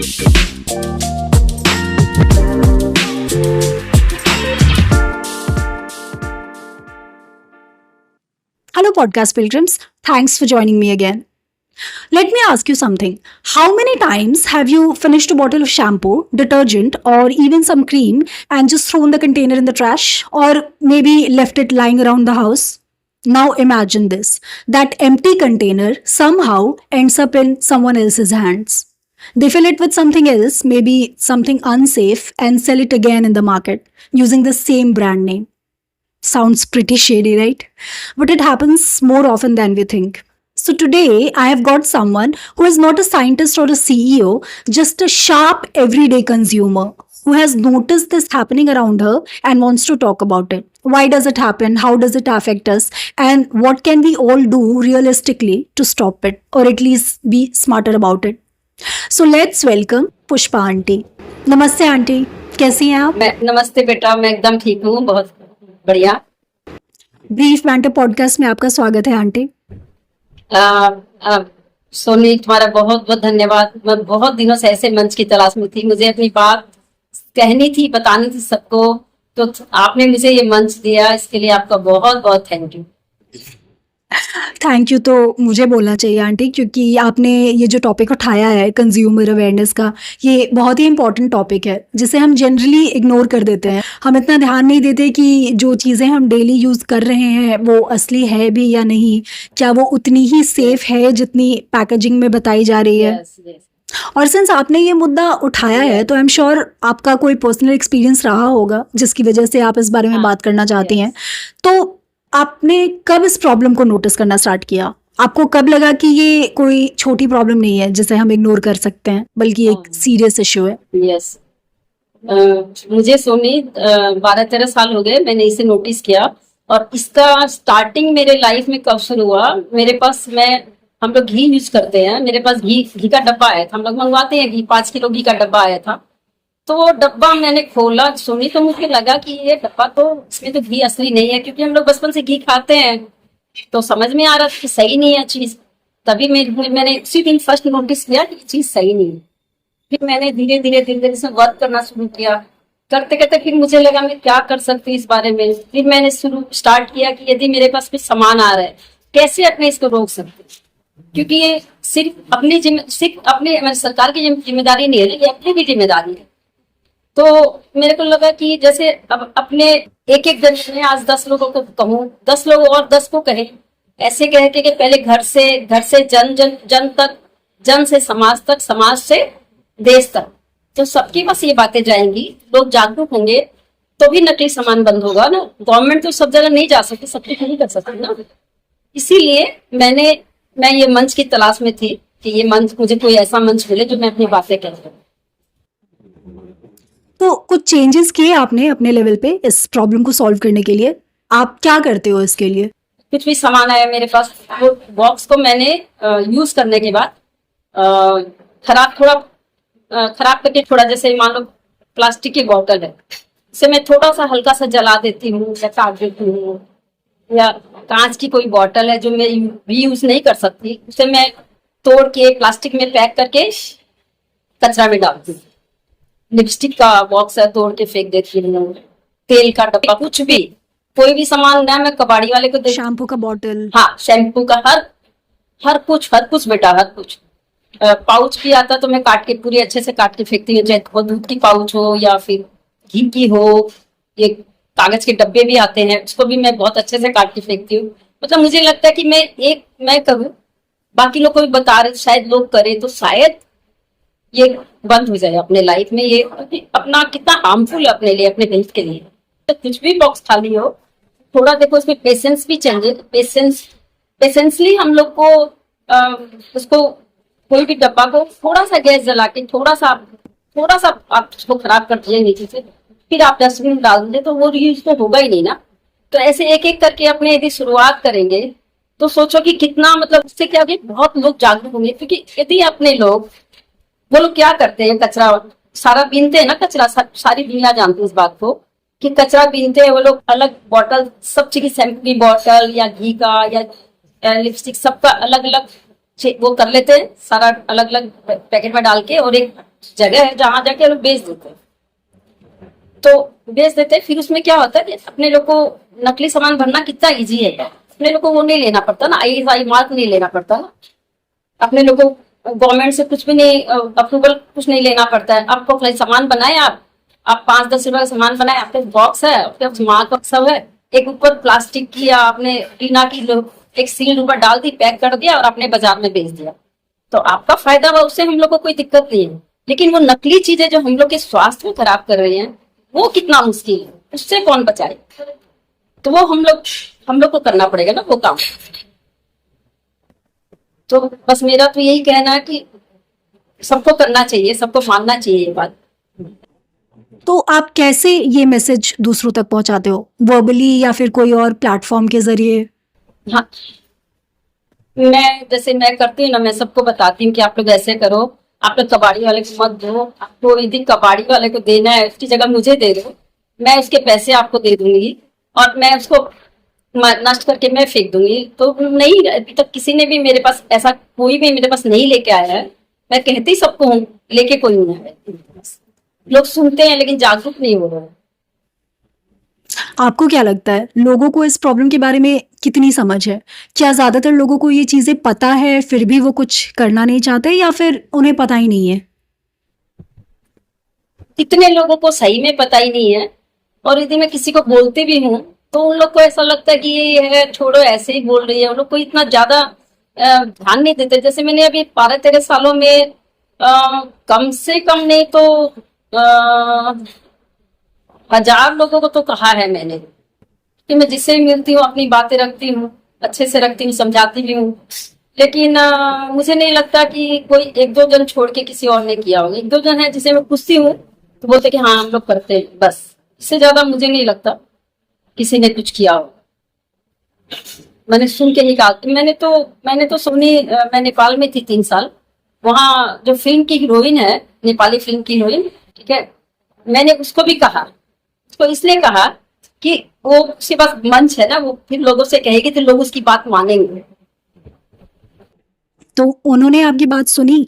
Hello, podcast pilgrims. Thanks for joining me again. Let me ask you something. How many times have you finished a bottle of shampoo, detergent, or even some cream and just thrown the container in the trash, or maybe left it lying around the house? Now imagine this, that empty container somehow ends up in someone else's hands. They fill it with something else, maybe something unsafe, and sell it again in the market using the same brand name. Sounds pretty shady, right? But it happens more often than we think. So today I have got someone who is not a scientist or a CEO, just a sharp everyday consumer who has noticed this happening around her and wants to talk about it. Why does it happen? How does it affect us? And what can we all do realistically to stop it or at least be smarter about it? So let's welcome Pushpa aunty. Namaste aunty. कैसी हैं आप? नमस्ते बेटा, मैं एकदम ठीक हूँ, बहुत बढ़िया। ब्रीफ बैंटर पॉडकास्ट में आपका स्वागत है आंटी। सोनी, तुम्हारा बहुत बहुत धन्यवाद। मैं बहुत दिनों से ऐसे मंच की तलाश में थी, मुझे अपनी बात कहनी थी, बतानी थी सबको, तो आपने मुझे ये मंच दिया, इसके लिए आपका बहुत बहुत थैंक यू। थैंक यू तो मुझे बोलना चाहिए आंटी, क्योंकि आपने ये जो टॉपिक उठाया है कंज्यूमर अवेयरनेस का, ये बहुत ही इंपॉर्टेंट टॉपिक है जिसे हम जनरली इग्नोर कर देते हैं। हम इतना ध्यान नहीं देते कि जो चीज़ें हम डेली यूज़ कर रहे हैं वो असली है भी या नहीं, क्या वो उतनी ही सेफ है जितनी पैकेजिंग में बताई जा रही है। Yes, yes. और सिंस आपने ये मुद्दा उठाया है तो आई एम श्योर आपका कोई पर्सनल एक्सपीरियंस रहा होगा जिसकी वजह से आप इस बारे में बात करना चाहती हैं। तो आपने कब इस प्रॉब्लम को नोटिस करना स्टार्ट किया? आपको कब लगा कि ये कोई छोटी प्रॉब्लम नहीं है जिसे हम इग्नोर कर सकते हैं, बल्कि एक सीरियस इशू है? यस, मुझे सोनी 12-13 साल हो गए, मैंने इसे नोटिस किया। और इसका स्टार्टिंग मेरे लाइफ में कब शुरू हुआ, मेरे पास हम लोग घी यूज करते हैं, मेरे पास घी का डब्बा आया था, हम लोग मंगवाते हैं घी, 5 किलो घी का डब्बा आया था। तो वो डब्बा मैंने खोला, सुनी, तो मुझे लगा कि ये डब्बा तो, इसमें तो घी असली नहीं है, क्योंकि हम लोग बचपन से घी खाते हैं, तो समझ में आ रहा था कि सही नहीं है चीज। तभी मैंने उसी दिन फर्स्ट नोटिस किया कि चीज सही नहीं है। फिर मैंने धीरे धीरे से वर्क करना शुरू किया। करते करते फिर मुझे लगा मैं क्या कर सकती हूँ इस बारे में। फिर मैंने स्टार्ट किया कि यदि मेरे पास कुछ सामान आ रहा है, कैसे अपने इसको रोक सकते, क्योंकि ये सिर्फ अपने सरकार की जिम्मेदारी नहीं है, ये अपनी भी जिम्मेदारी है। तो मेरे को लगा कि जैसे अब अपने एक जन में आज 10 लोगों को कहूँ, 10 लोग और 10 को कहें, ऐसे कह के कि पहले घर से जन तक, जन से समाज तक, समाज से देश तक, तो सबके पास ये बातें जाएंगी, लोग जागरूक होंगे, तो भी नकली सामान बंद होगा ना। गवर्नमेंट तो सब जगह नहीं जा सकती, सब कुछ नहीं कर सकती ना। इसीलिए मैं ये मंच की तलाश में थी कि ये मंच, मुझे कोई ऐसा मंच मिले जो मैं अपनी बातें कह सकूं। तो कुछ चेंजेस किए आपने अपने लेवल पे इस प्रॉब्लम को सॉल्व करने के लिए? आप क्या करते हो इसके लिए? कुछ भी सामान आया मेरे पास, वो बॉक्स को मैंने यूज करने के बाद खराब करके, थोड़ा जैसे मान लो प्लास्टिक की बोतल है, उसे मैं थोड़ा सा हल्का सा जला देती हूँ या काट देती हूँ, या कांच की कोई बोतल है जो मैं यूज नहीं कर सकती, उसे मैं तोड़ के प्लास्टिक में पैक करके कचरा में डालती हूँ। लिपस्टिक का बॉक्स है, तोड़ के फेंक देती हूँ। तेल का डब्बा, कुछ भी, कोई भी सामान ना, मैं कबाड़ी वाले को शैम्पू का बॉटल, हाँ, शैम्पू का हर कुछ बेटा, हर कुछ। पाउच भी आता तो मैं काट के, पूरी अच्छे से काट के फेंकती हूँ, चाहे दूध की पाउच हो या फिर घी की हो। ये कागज के डब्बे भी आते हैं, उसको भी मैं बहुत अच्छे से काट के फेंकती हूँ। मतलब मुझे लगता है कि मैं करूँ, बाकी लोग को भी बता रहे, शायद लोग करें तो शायद ये बंद हो जाए अपने लाइफ में। ये अपना कितना हार्मफुल है अपने लिए, अपने हेल्थ के लिए। तो कुछ भी बॉक्स खाली हो, थोड़ा देखो उसमें पेशेंस भी चाहिए। पेशेंसली हम लोग को उसको, कोई भी डब्बा को थोड़ा सा गैस जला के, थोड़ा सा आप उसको खराब कर दिए नीचे से, फिर आप डस्टबिन में डाल दें, तो वो रीयूज तो होगा ही नहीं ना। तो ऐसे एक करके अपने यदि शुरुआत करेंगे तो सोचो कि कितना, मतलब उससे क्या होगा, बहुत लोग जागरूक होंगे। क्योंकि यदि अपने लोग, वो लोग क्या करते हैं, कचरा सारा बीनते हैं ना, कचरा सारी दुनिया जानती है इस बात को कि कचरा बीनते हैं वो लोग। अलग बॉटल, सब चीज, शैम्पू की बॉटल या घी का या लिपस्टिक, सबका अलग अलग वो कर लेते हैं, सारा अलग अलग पैकेट में डाल के, और एक जगह है जहां जाके लोग बेच देते हैं। तो बेच देते हैं, फिर उसमें क्या होता है कि अपने लोग को नकली सामान भरना कितना इजी है। अपने लोग को वो नहीं लेना पड़ता ना, ISI मार्क नहीं लेना पड़ता ना। अपने लोग को गवर्नमेंट से कुछ भी नहीं, अप्रूवल कुछ नहीं लेना पड़ता है। आपको अपना सामान बनाए, आप 5-10 रुपए का सामान बनाए, आपके बॉक्स है, आपके मार्क वर्क सब है, एक ऊपर प्लास्टिक की या आपने टीना की एक सील ऊपर डाल दी, पैक कर दिया और अपने बाजार में बेच दिया, तो आपका फायदा हुआ, उससे हम लोग को कोई दिक्कत नहीं है। लेकिन वो नकली चीजें जो हम लोग के स्वास्थ्य को खराब कर रही हैं, वो कितना मुश्किल है, उससे कौन बचाए। तो वो हम लोग को करना पड़ेगा ना वो काम। तो बस मेरा तो यही कहना है कि सबको करना चाहिए, सबको मानना चाहिए ये बात। तो आप कैसे ये मैसेज दूसरों तक पहुंचाते हो, वर्बली या फिर कोई और प्लेटफॉर्म के जरिए? हाँ, मैं करती हूँ ना, मैं सबको बताती हूँ कि आप लोग ऐसे करो, आप लोग कबाड़ी वाले को मत दो, आपको यदि कबाड़ी वाले को देना है उसकी जगह मुझे दे दो, मैं उसके पैसे आपको दे दूंगी और मैं उसको नष्ट करके मैं फेंक दूंगी। तो नहीं, अभी तक किसी ने भी मेरे पास ऐसा कोई भी मेरे पास नहीं लेके आया है। मैं कहती सबको हूँ, लेके कोई नहीं आया। लोग सुनते हैं लेकिन जागरूक नहीं हो रहे हैं। आपको क्या लगता है, लोगों को इस प्रॉब्लम के बारे में कितनी समझ है? क्या ज़्यादातर लोगों को ये चीज़ें पता है फिर भी वो कुछ करना नहीं चाहते, या फिर उन्हें पता ही नहीं है? इतने लोगों को सही में पता ही नहीं है, और यदि मैं किसी को बोलती भी हूँ तो उन लोग को ऐसा लगता है कि ये है, छोड़ो ऐसे ही बोल रही है। उन लोग को इतना ज्यादा ध्यान नहीं देते। जैसे मैंने अभी 12-13 सालों में कम से कम नहीं तो 1000 लोगों को तो कहा है मैंने कि मैं जिससे भी मिलती हूँ अपनी बातें रखती हूँ, अच्छे से रखती हूँ, समझाती भी हूँ। लेकिन मुझे नहीं लगता कि कोई 1-2 जन छोड़ के किसी और ने किया होगा। 1-2 जन है जिसे मैं पूछती हूँ तो बोलते कि हाँ हम लोग करते हैं, बस। इससे ज्यादा मुझे नहीं लगता किसी ने कुछ किया हो। मैंने सुन के ही कहा कि मैंने तो सुनी। मैं नेपाल में थी 3 साल। वहाँ जो फिल्म की हीरोइन है, नेपाली फिल्म की हीरोइन, ठीक है, मैंने उसको भी कहा, उसको इसलिए कहा कि वो उसके पास मंच है ना, वो फिर लोगों से कहेगी तो लोग उसकी बात मानेंगे। तो उन्होंने आपकी बात सुनी?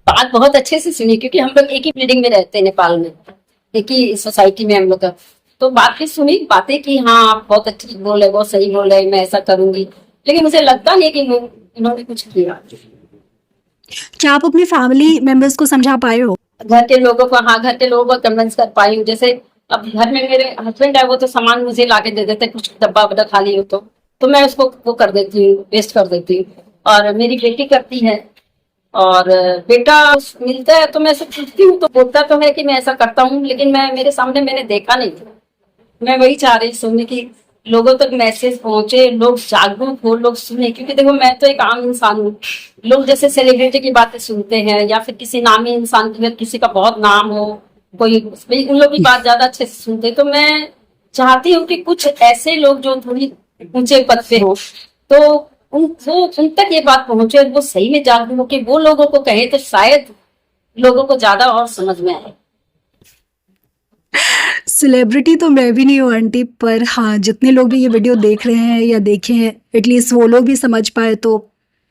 बात बहुत अच्छे से सुनी, क्योंकि हम लोग एक ही बिल्डिंग में रहते हैं नेपाल में, एक ही सोसाइटी में हम लोग का। तो बात भी सुनी, बातें की, हाँ आप बहुत अच्छी बोल रहे, बहुत सही बोल रहे, मैं ऐसा करूंगी। लेकिन मुझे लगता नहीं कि इन्होंने कुछ किया। क्या आप अपनी फैमिली मेंबर्स को समझा पाए हो? घर के लोगों को, हाँ घर के लोगों को कन्विंस कर पाई हूँ। जैसे अब घर में मेरे हस्बैंड है, वो तो सामान मुझे लाके दे देते, कुछ डब्बा वब्बा खाली हो तो मैं उसको वो कर देती हूँ, वेस्ट कर देती हूँ। और मेरी बेटी करती है, और बेटा मिलता है तो मैं ऐसे पूछती हूँ तो बोलता तो है कि मैं ऐसा करता हूँ, लेकिन मैं मेरे सामने मैंने देखा नहीं था। मैं वही चाह रही सुनने की, लोगों तक मैसेज पहुंचे, लोग जागरूक हो, लोग सुने। क्योंकि देखो मैं तो एक आम इंसान हूँ। लोग जैसे सेलिब्रिटी की बातें सुनते हैं या फिर किसी नामी इंसान की, किसी का बहुत नाम हो कोई, उन लोग की बात ज्यादा अच्छे से सुनते। तो मैं चाहती हूँ कि कुछ ऐसे लोग जो थोड़ी ऊंचे पद पे हो, तो उन तक ये बात पहुंचे, वो सही में जागरूक हो, कि वो लोगों को कहे तो शायद लोगों को ज्यादा और समझ में आए। सेलिब्रिटी तो मैं भी नहीं हूँ आंटी, पर हाँ जितने लोग भी ये वीडियो देख रहे हैं या देखे हैं, एटलीस्ट वो लोग भी समझ पाए तो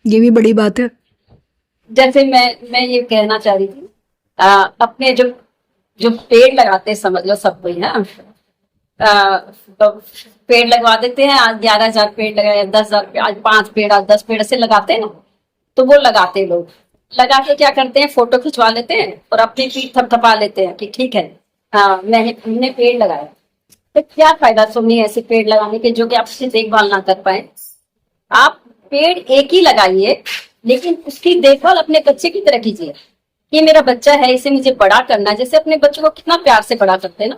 ये भी बड़ी बात है। जैसे मैं ये कहना चाह रही थी, अपने जो जो पेड़ लगाते हैं, समझ लो सब कोई है, तो पेड़ लगवा देते हैं। आज 11,000 पेड़ लगाए, 10,000 पेड़, आज 5 पेड़, आज 10 पेड़ ऐसे लगाते हैं ना। तो वो लगाते हैं लोग, लगा के क्या करते हैं, फोटो खिंचवा लेते हैं और अपनी पीठ थपथपा लेते हैं कि ठीक है हाँ हमने पेड़ लगाया। तो क्या फायदा सुननी ऐसे पेड़ लगाने के जो कि आप उसकी देखभाल ना कर पाए। आप पेड़ एक ही लगाइए, लेकिन उसकी देखभाल अपने बच्चे की तरह कीजिए। ये मेरा बच्चा है, इसे मुझे बड़ा करना है। जैसे अपने बच्चों को कितना प्यार से बड़ा करते हैं ना,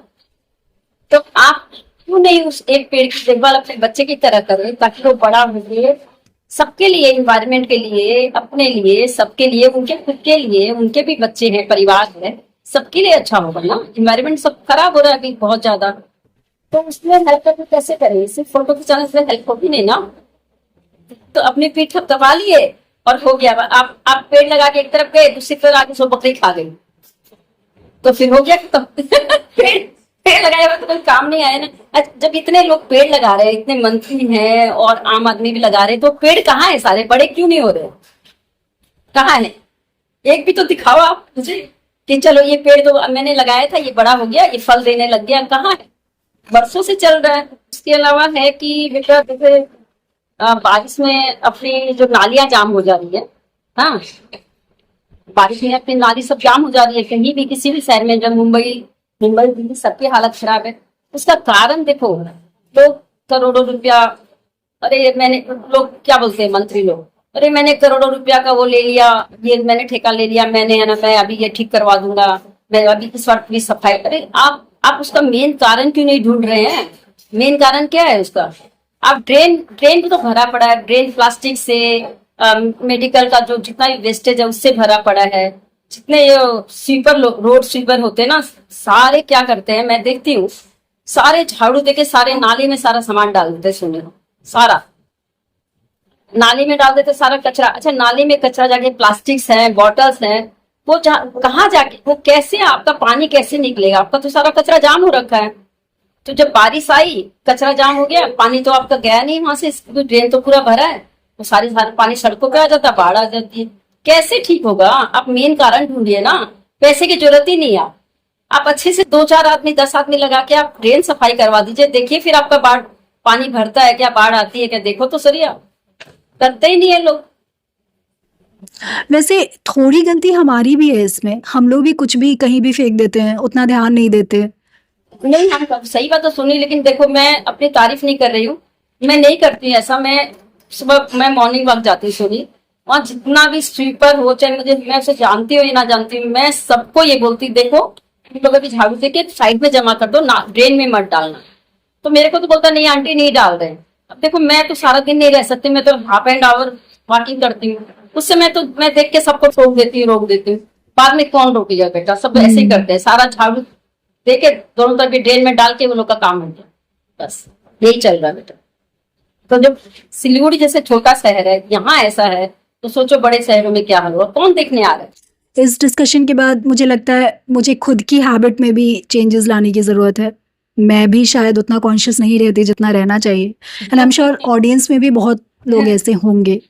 तो आप क्यों नहीं उस एक पेड़ की देखभाल अपने बच्चे की तरह करें, ताकि वो बड़ा हो जाए सबके लिए, इन्वायरमेंट के लिए, अपने लिए, सबके लिए, उनके खुद के लिए, उनके भी बच्चे हैं, परिवार है, सबके लिए अच्छा होगा ना। इन्वायरमेंट सब खराब हो रहा है अभी बहुत ज्यादा, तो उसमें हेल्प करके कैसे करें? सिर्फ फोटो खिंचाने से हेल्प होगी नहीं ना। तो अपनी पीठ थपथपा लिए और हो गया। आप पेड़ लगा के एक तरफ गए, दूसरी तरफ आके सो बकरी खा गई, तो फिर हो गया तो पेड़ लगाए हुए तो कोई काम नहीं आया ना। जब इतने लोग पेड़ लगा रहे हैं, इतने मंत्री हैं और आम आदमी भी लगा रहे हैं, तो पेड़ कहाँ है? सारे बड़े क्यों नहीं हो रहे? कहाँ है? एक भी तो दिखाओ आप मुझे कि चलो ये पेड़ तो मैंने लगाया था, ये बड़ा हो गया, ये फल देने लग गया, कहाँ है? बरसों से चल रहा है। उसके अलावा है कि बेटा जैसे बारिश में अपनी जो नालियां जाम हो जा रही है, हाँ, बारिश में अपनी नाली सब जाम हो जा रही है कहीं भी, किसी भी शहर में, जब मुंबई मुंबई दिल्ली सबकी हालत खराब है। उसका कारण देखो, लोग करोड़ों रुपया, अरे मैंने, लोग क्या बोलते हैं मंत्री लोग, अरे मैंने करोड़ों रुपया का वो ले लिया, ये मैंने ठेका ले लिया, मैंने है ना, मैं अभी ये ठीक करवा दूंगा, मैं अभी इस वक्त भी सफाई। अरे आप उसका मेन कारण क्यों नहीं ढूंढ रहे हैं? मेन कारण क्या है उसका? आप ड्रेन ड्रेन भी तो भरा पड़ा है, ड्रेन प्लास्टिक से, मेडिकल का जो जितना भी वेस्टेज है उससे भरा पड़ा है। जितने ये स्वीपर रोड स्वीपर होते हैं ना, सारे क्या करते हैं, मैं देखती हूँ, सारे झाड़ू देके सारे नाली में सारा सामान डाल देते, सुने, सारा नाली में डाल देते सारा कचरा। अच्छा, नाली में कचरा जाके प्लास्टिक्स हैं, बॉटल्स हैं, वो कहाँ जाके, वो कैसे, आपका पानी कैसे निकलेगा? आपका तो सारा कचरा जाम हो रखा है। तो जब बारिश आई, कचरा जाम हो गया, पानी तो आपका गया नहीं वहां से, ड्रेन तो पूरा भरा है, वो सारा पानी सड़कों पे आ जाता, बाढ़ आ जाती है। कैसे ठीक होगा? आप मेन कारण ढूंढिए ना, पैसे की जरूरत ही नहीं है। आप अच्छे से 2-4 आदमी, 10 आदमी लगा के आप ड्रेन सफाई करवा दीजिए, देखिए फिर आपका बाढ़, पानी भरता है क्या, बाढ़ आती है क्या, देखो तो सही। आप करते ही नहीं है लोग। वैसे थोड़ी गलती हमारी भी है इसमें, हम लोग भी कुछ भी कहीं भी फेंक देते हैं, उतना ध्यान नहीं देते। नहीं, हम सही बात तो सुनी, लेकिन देखो मैं अपनी तारीफ नहीं कर रही हूँ, मैं नहीं करती ऐसा। मैं सुबह मैं मॉर्निंग वॉक जाती हूँ, सुनी, वहाँ जितना भी स्वीपर हो, चाहे मुझे, मैं उसे जानती हूँ या ना जानती हूँ, मैं सबको ये बोलती, देखो तुम लोग अभी झाड़ू देके साइड में जमा कर दो ना, ड्रेन में मत डालना। तो मेरे को तो बोलता नहीं आंटी, नहीं डाल रहे। अब देखो मैं तो सारा दिन नहीं रह सकती, मैं तो हाफ एंड आवर वॉकिंग करती हूँ, उससे मैं देख के सबको रोक देती हूँ। बाद में कौन रोकेगा बेटा, सब ऐसे ही करते हैं, सारा झाड़ू देके दोनों तरफ ड्रेन में डाल के वो लोग का काम हो गया, बस यही चल रहा है बेटा। तो जब सिलीगुड़ी जैसे छोटा शहर है, यहाँ ऐसा है, तो सोचो बड़े शहरों में क्या हाल होगा, कौन देखने आ रहा है? इस डिस्कशन के बाद मुझे लगता है मुझे खुद की हैबिट में भी चेंजेस लाने की ज़रूरत है। मैं भी शायद उतना कॉन्शियस नहीं रहती जितना रहना चाहिए, and I am sure audience में भी बहुत लोग ऐसे होंगे।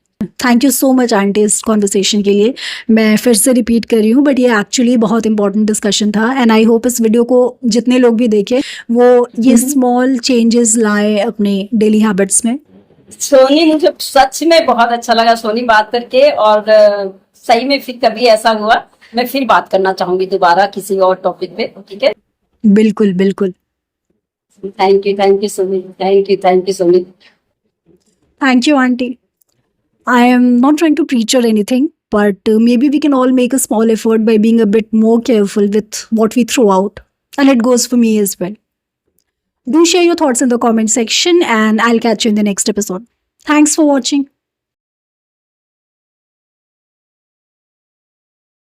Thank you so much aunty इस कॉन्वर्सेशन के लिए। मैं फिर से रिपीट कर रही हूँ, बट ये एक्चुअली बहुत इंपॉर्टेंट डिस्कशन था, एंड आई होप इस वीडियो को जितने लोग भी देखें वो ये स्मॉल चेंजेस लाए अपने डेली हैबिट्स में। सोनी, मुझे सच में बहुत अच्छा लगा सोनी बात करके, और सही में फिर कभी ऐसा हुआ मैं फिर बात करना चाहूंगी दोबारा किसी और टॉपिक पे, ठीक है? बिल्कुल बिल्कुल। Thank you Soni, thank you Soni. Thank you, Auntie. I am not trying to preach or anything, but maybe we can all make a small effort by being a bit more careful with what we throw out. And it goes for me as well. Do share your thoughts in the comment section, and I'll catch you in the next episode. Thanks for watching.